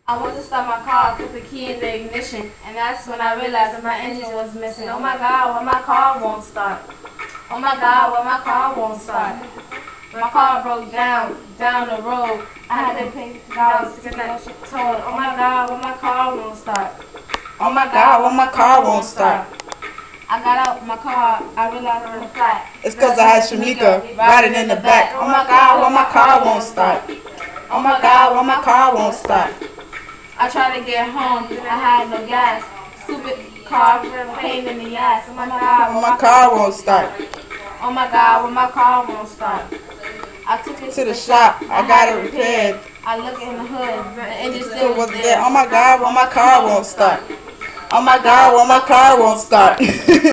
I went to start my car, put the key in the ignition, and that's when I realized that my engine was missing. Oh my God, why my car won't start? Oh my God, why my car won't start? My car broke down the road. I had to pay $50 to get that shit towed. Oh my God, why my car won't start? Oh my God, why my car won't start? I got out my car, I realized I was flat. It's cause I had Shamika riding in the back. Oh my God, why my car won't start? Oh my God, why my car won't start? I tried to get home, I had no gas. Stupid car, pain in the ass. Oh my God, why my car won't start? Oh my God, why my car won't start? I took it To the shop, I got it repaired. I look in the hood, the engine still was was there. Oh my God, why my car won't start? Oh my God, why my car won't start?